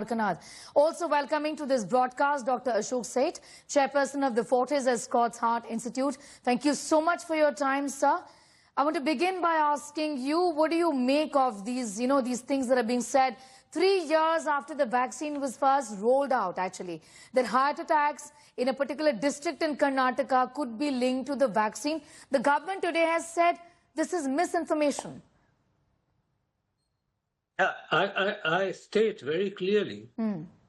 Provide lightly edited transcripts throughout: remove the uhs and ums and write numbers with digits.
Dwarkanath. Also welcoming to this broadcast, Dr. Ashok Seth, Chairperson of the Fortis Escorts Heart Institute. Thank you so much for your time, sir. I want to begin by asking you, what do you make of these, these things that are being said 3 years after the vaccine was first rolled out, actually, that heart attacks in a particular district in Karnataka could be linked to the vaccine? The government today has said this is misinformation. I state very clearly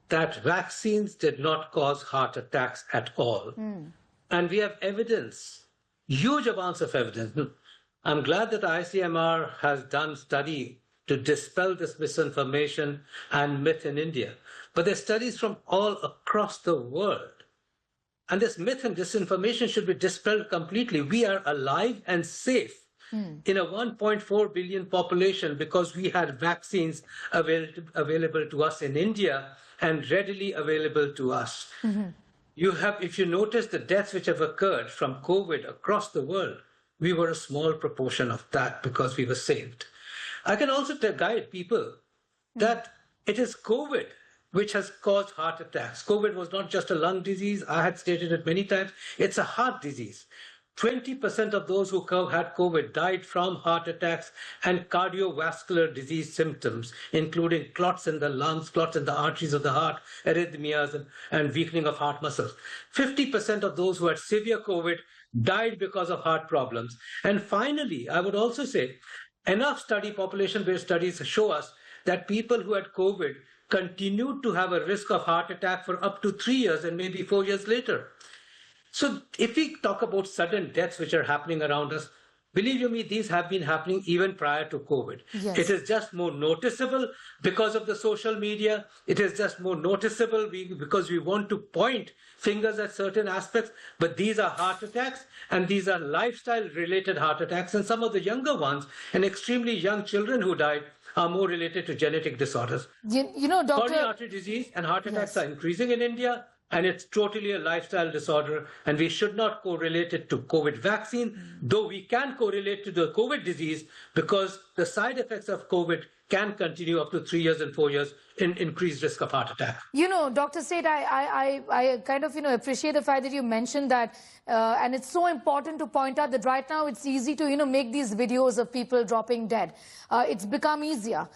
that vaccines did not cause heart attacks at all. And we have evidence, huge amounts of evidence. I'm glad that ICMR has done study to dispel this misinformation and myth in India. But there's studies from all across the world. And this myth and disinformation should be dispelled completely. We are alive and safe in a 1.4 billion population because we had vaccines available to us in India and readily available to us. If you notice the deaths which have occurred from COVID across the world, we were a small proportion of that because we were saved. I can also guide people that it is COVID which has caused heart attacks. COVID was not just a lung disease. I had stated it many times. It's a heart disease. 20% of those who had COVID died from heart attacks and cardiovascular disease symptoms, including clots in the lungs, clots in the arteries of the heart, arrhythmias, and weakening of heart muscles. 50% of those who had severe COVID died because of heart problems. And finally, I would also say, enough population-based studies show us that people who had COVID continued to have a risk of heart attack for up to 3 years and maybe 4 years later. So if we talk about sudden deaths which are happening around us, believe you me, these have been happening even prior to COVID. Yes. It is just more noticeable because of the social media. It is just more noticeable because we want to point fingers at certain aspects. But these are heart attacks, and these are lifestyle-related heart attacks. And some of the younger ones, and extremely young children who died, are more related to genetic disorders. You know, Doctor... Coronary artery disease and heart attacks are increasing in India. And it's totally a lifestyle disorder, and we should not correlate it to COVID vaccine, though we can correlate to the COVID disease because the side effects of COVID can continue up to 3 years and 4 years in increased risk of heart attack. You know, Dr. Seth, I kind of, appreciate the fact that you mentioned that, and it's so important to point out that right now it's easy to, make these videos of people dropping dead. It's become easier.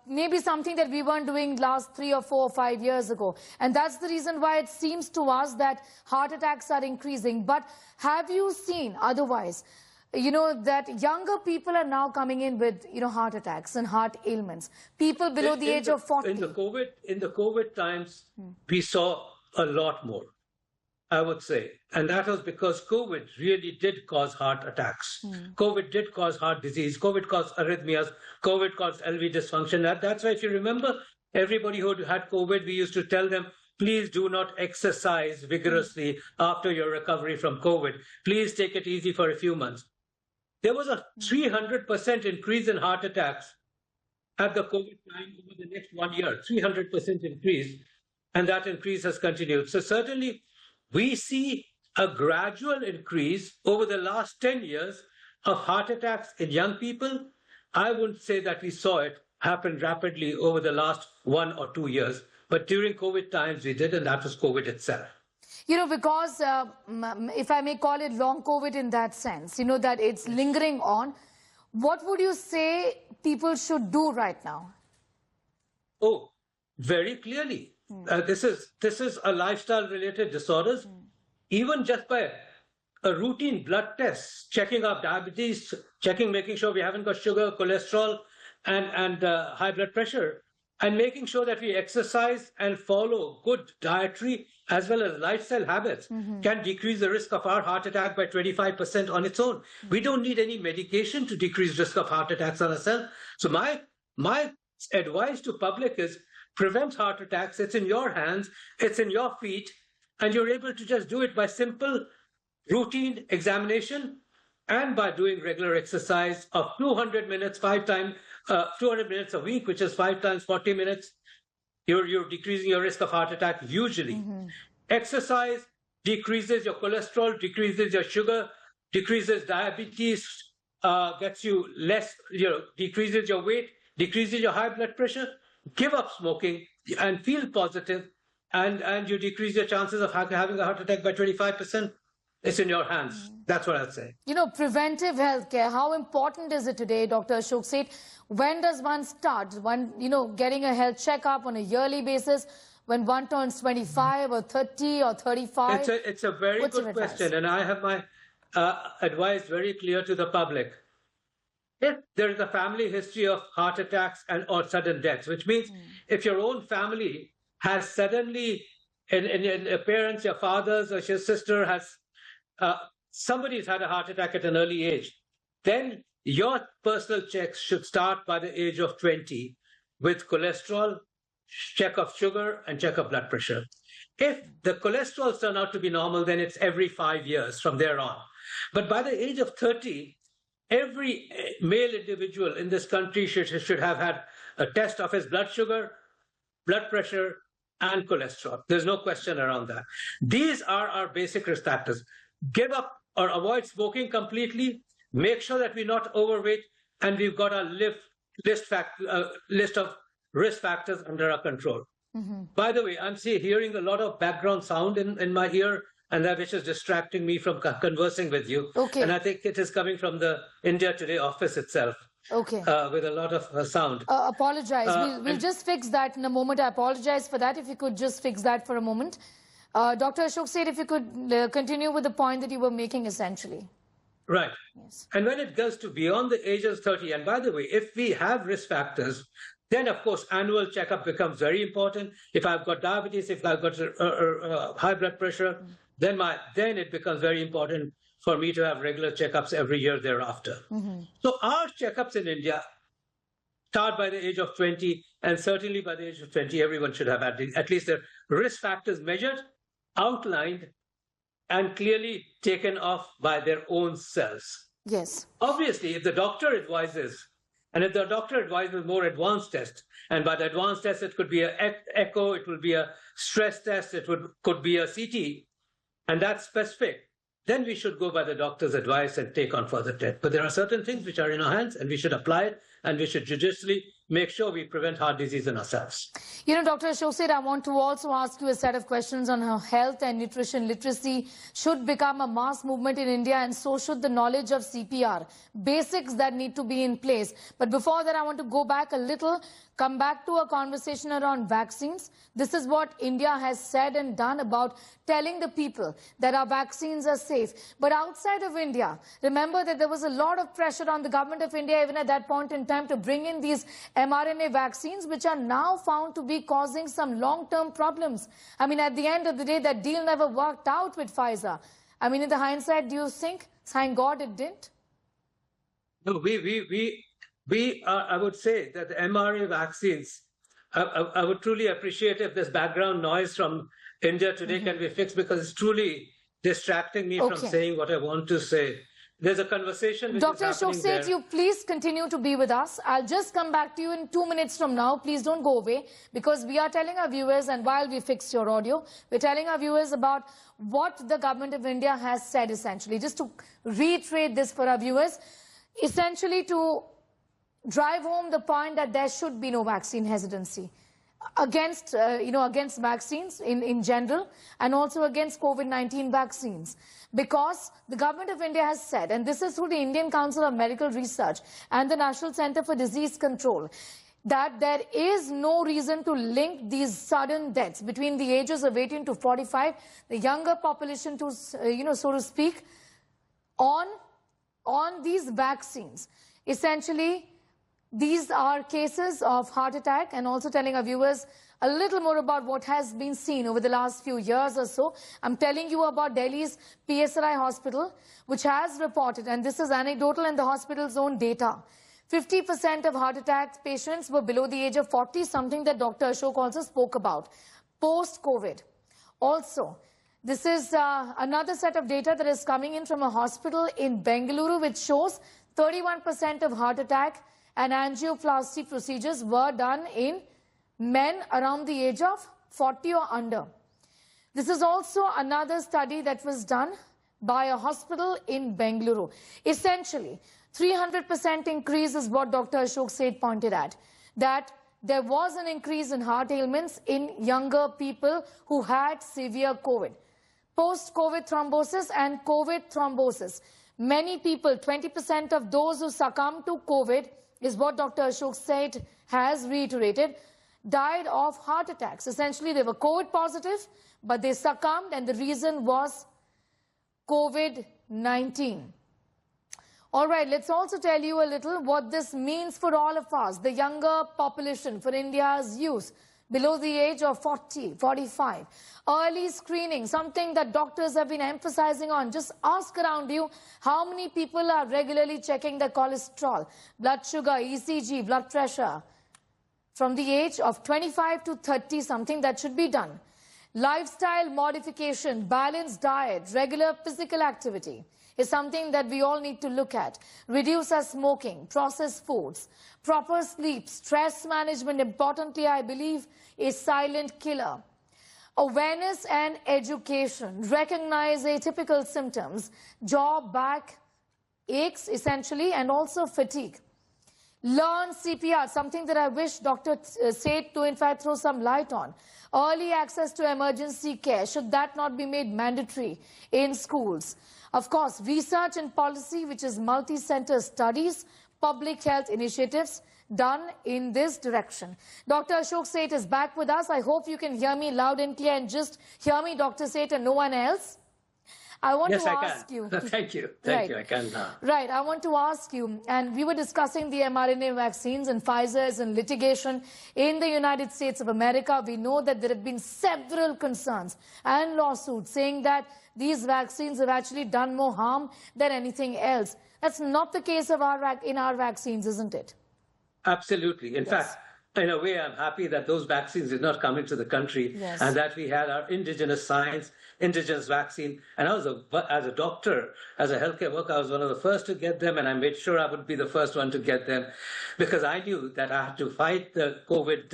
Maybe something that we weren't doing last 3 or 4 or 5 years ago. And that's the reason why it seems to us that heart attacks are increasing. But have you seen otherwise, that younger people are now coming in with, heart attacks and heart ailments? People below the age of 40. In the COVID times, we saw a lot more, I would say. And that was because COVID really did cause heart attacks. COVID did cause heart disease. COVID caused arrhythmias. COVID caused LV dysfunction. That's why, if you remember, everybody who had COVID, we used to tell them, please do not exercise vigorously after your recovery from COVID. Please take it easy for a few months. There was a 300% increase in heart attacks at the COVID time over the next 1 year, 300% increase, and that increase has continued. So certainly, we see a gradual increase over the last 10 years of heart attacks in young people. I wouldn't say that we saw it happen rapidly over the last 1 or 2 years, but during COVID times we did, and that was COVID itself. Because if I may call it long COVID in that sense, that it's lingering on, what would you say people should do right now? Oh, very clearly. This is a lifestyle-related disorders. Even just by a routine blood test, checking our diabetes, making sure we haven't got sugar, cholesterol, and high blood pressure, and making sure that we exercise and follow good dietary as well as lifestyle habits can decrease the risk of our heart attack by 25% on its own. We don't need any medication to decrease risk of heart attacks on ourselves. So my advice to public is prevent heart attacks. It's in your hands, it's in your feet, and you're able to just do it by simple routine examination and by doing regular exercise of 200 minutes, 200 minutes a week, which is 5 times 40 minutes. You're decreasing your risk of heart attack hugely. Exercise decreases your cholesterol, decreases your sugar, decreases diabetes, gets you less, decreases your weight, decreases your high blood pressure. give up smoking and feel positive, and you decrease your chances of having a heart attack by 25%. It's in your hands. That's what I'll say. You know, preventive healthcare, how important is it today, Dr. Ashok Seth? When does one start? One, getting a health checkup on a yearly basis when one turns 25 or 30 or 35? It's a very good question, and I have my advice very clear to the public. If there is a family history of heart attacks or sudden deaths, which means if your own family has suddenly, in parents, your fathers or your sister has, somebody's had a heart attack at an early age, then your personal checks should start by the age of 20 with cholesterol, check of sugar, and check of blood pressure. If the cholesterol turn out to be normal, then it's every 5 years from there on. But by the age of 30, every male individual in this country should have had a test of his blood sugar, blood pressure, and cholesterol. There's no question around that. These are our basic risk factors. Give up or avoid smoking completely. Make sure that we're not overweight, and we've got a list of risk factors under our control. By the way, I'm hearing a lot of background sound in my ear, and that which is distracting me from conversing with you. Okay. And I think it is coming from the India Today office itself. Okay. With a lot of sound. Apologize. We'll just fix that in a moment. I apologize for that. If you could just fix that for a moment. Dr. Ashok Seth, if you could continue with the point that you were making essentially. Right. Yes. And when it goes to beyond the age of 30, and by the way, if we have risk factors, then of course annual checkup becomes very important. If I've got diabetes, if I've got high blood pressure, then it becomes very important for me to have regular checkups every year thereafter. So our checkups in India start by the age of 20, and certainly by the age of 20, everyone should have at least their risk factors measured, outlined, and clearly taken off by their own selves. Yes. Obviously, if the doctor advises, and if the doctor advises more advanced tests, and by the advanced test, it could be an echo, it will be a stress test, could be a CT, and that's specific, then we should go by the doctor's advice and take on further tests. But there are certain things which are in our hands, and we should apply it, and we should judiciously make sure we prevent heart disease in ourselves. Dr. Ashok Seth, I want to also ask you a set of questions on how health and nutrition literacy should become a mass movement in India, and so should the knowledge of CPR, basics that need to be in place. But before that, I want to go back a little, come back to a conversation around vaccines. This is what India has said and done about telling the people that our vaccines are safe. But outside of India, remember that there was a lot of pressure on the government of India even at that point in time to bring in these mRNA vaccines, which are now found to be causing some long-term problems. I mean, at the end of the day, that deal never worked out with Pfizer. I mean, in the hindsight, do you think, thank God it didn't? No, I would say that the mRNA vaccines, I would truly appreciate if this background noise from India Today can be fixed, because it's truly distracting me from saying what I want to say. There's a conversation which Dr. is happening Ashok Seth, you please continue to be with us. I'll just come back to you in 2 minutes from now. Please don't go away, because we are telling our viewers, and while we fix your audio, we're telling our viewers about what the government of India has said essentially. Just to reiterate this for our viewers, essentially to drive home the point that there should be no vaccine hesitancy against, against vaccines in general, and also against COVID-19 vaccines. Because the government of India has said, and this is through the Indian Council of Medical Research and the National Center for Disease Control, that there is no reason to link these sudden deaths between the ages of 18 to 45, the younger population to, so to speak, on these vaccines. Essentially, these are cases of heart attack, and also telling our viewers a little more about what has been seen over the last few years or so. I'm telling you about Delhi's PSRI hospital, which has reported, and this is anecdotal and the hospital's own data, 50% of heart attack patients were below the age of 40, something that Dr. Ashok also spoke about, post-COVID. Also, this is another set of data that is coming in from a hospital in Bengaluru, which shows 31% of heart attack and angioplasty procedures were done in men around the age of 40 or under. This is also another study that was done by a hospital in Bengaluru. Essentially, 300% increase is what Dr. Ashok Seth pointed at, that there was an increase in heart ailments in younger people who had severe COVID. Post-COVID thrombosis and COVID thrombosis. Many people, 20% of those who succumbed to COVID, is what Dr. Ashok Seth has reiterated, died of heart attacks. Essentially, they were COVID positive, but they succumbed, and the reason was COVID-19. All right, let's also tell you a little what this means for all of us, the younger population, for India's youth, below the age of 40, 45. Early screening, something that doctors have been emphasizing on. Just ask around you how many people are regularly checking their cholesterol, blood sugar, ECG, blood pressure. From the age of 25 to 30, something that should be done. Lifestyle modification, balanced diet, regular physical activity is something that we all need to look at. Reduce our smoking, processed foods, proper sleep, stress management, importantly, I believe, a silent killer. Awareness and education, recognize atypical symptoms, jaw, back aches essentially, and also fatigue. Learn CPR, something that I wish Dr. Seth to in fact throw some light on. Early access to emergency care, should that not be made mandatory in schools? Of course, research and policy, which is multi-center studies, public health initiatives done in this direction. Dr. Ashok Seth is back with us. I hope you can hear me loud and clear, and just hear me, Dr. Seth, and no one else. I want to ask you. Thank you. Thank you. I can now. Right. I want to ask you, and we were discussing the mRNA vaccines, and Pfizer is in litigation in the United States of America. We know that there have been several concerns and lawsuits saying that these vaccines have actually done more harm than anything else. That's not the case of in our vaccines, isn't it? Absolutely. In fact, in a way, I'm happy that those vaccines did not come into the country, and that we had our indigenous science, indigenous vaccine. And I was, as a doctor, as a healthcare worker, I was one of the first to get them, and I made sure I would be the first one to get them, because I knew that I had to fight the COVID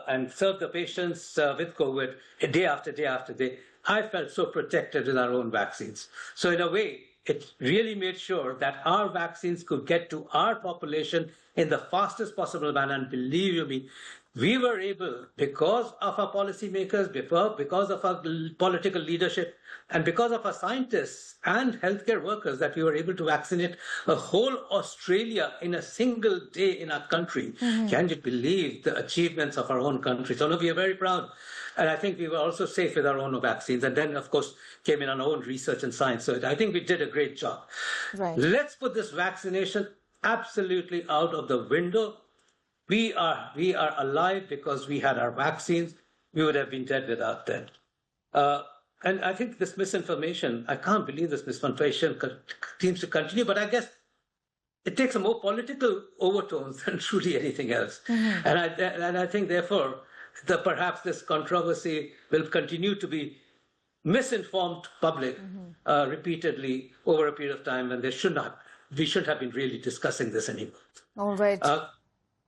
and serve the patients with COVID day after day after day. I felt so protected with our own vaccines. So in a way, it really made sure that our vaccines could get to our population in the fastest possible manner. And believe you me, we were able, because of our policymakers, because of our political leadership, and because of our scientists and healthcare workers, that we were able to vaccinate a whole Australia in a single day in our country. Can you believe the achievements of our own country? So no, we are very proud. And I think we were also safe with our own vaccines. And then, of course, came in our own research and science. So I think we did a great job. Right. Let's put this vaccination absolutely out of the window. We are alive because we had our vaccines. We would have been dead without them. And I think this misinformation, I can't believe this misinformation seems to continue, but I guess it takes a more political overtones than truly anything else. And I think, therefore, perhaps this controversy will continue to be misinformed public repeatedly over a period of time, and we shouldn't have been really discussing this anymore. All right.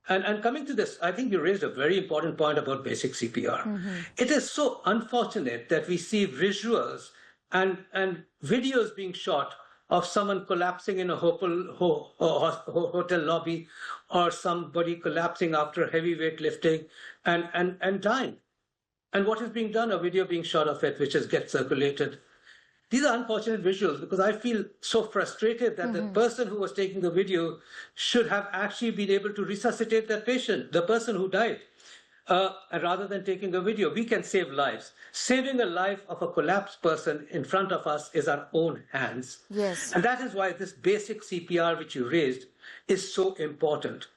And coming to this, I think you raised a very important point about basic CPR. It is so unfortunate that we see visuals and videos being shot of someone collapsing in a hotel lobby, or somebody collapsing after heavy weightlifting and dying. And what is being done? A video being shot of it, which gets circulated. These are unfortunate visuals, because I feel so frustrated that the person who was taking the video should have actually been able to resuscitate that patient, the person who died. And rather than taking a video, we can save lives. Saving a life of a collapsed person in front of us is our own hands. Yes. And that is why this basic CPR, which you raised, is so important.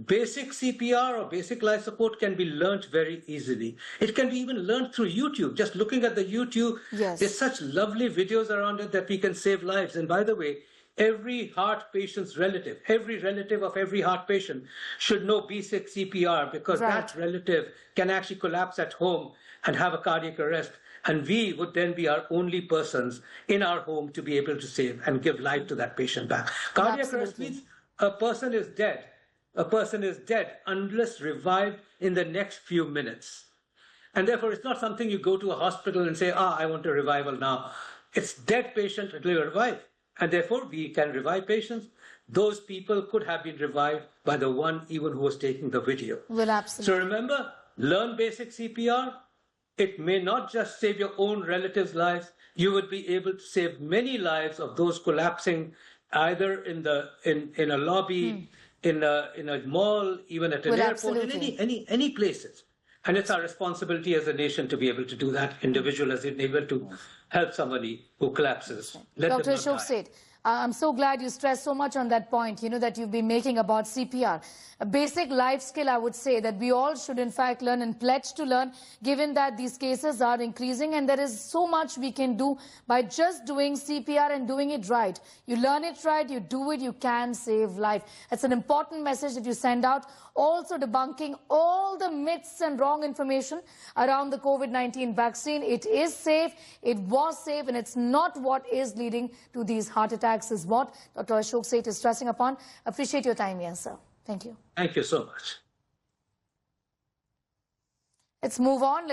Basic CPR or basic life support can be learned very easily. It can be even learned through YouTube. Just looking at the YouTube, there's such lovely videos around it that we can save lives. And by the way, every heart patient's relative, every relative of every heart patient should know basic CPR, because that relative can actually collapse at home and have a cardiac arrest. And we would then be our only persons in our home to be able to save and give life to that patient back. Cardiac arrest means a person is dead. A person is dead unless revived in the next few minutes. And therefore, it's not something you go to a hospital and say, I want a revival now. It's dead patient, it will revive. And therefore, we can revive patients. those people could have been revived by the one even who was taking the video. Well, absolutely. So remember, learn basic CPR. It may not just save your own relatives' lives. You would be able to save many lives of those collapsing either in a lobby, in a mall, even at an airport, absolutely. in any places. And it's our responsibility as a nation to be able to do that. Individual as able to help somebody who collapses. Let Dr. them not Ashok die. Seth, I'm so glad you stressed so much on that point, that you've been making about CPR. A basic life skill, I would say, that we all should in fact learn and pledge to learn, given that these cases are increasing and there is so much we can do by just doing CPR and doing it right. You learn it right, you do it, you can save life. It's an important message that you send out. Also debunking all the myths and wrong information around the COVID-19 vaccine. It is safe, it was safe, and it's not what is leading to these heart attacks is what Dr. Ashok Seth is stressing upon. Appreciate your time here, sir. Thank you. Thank you so much. Let's move on.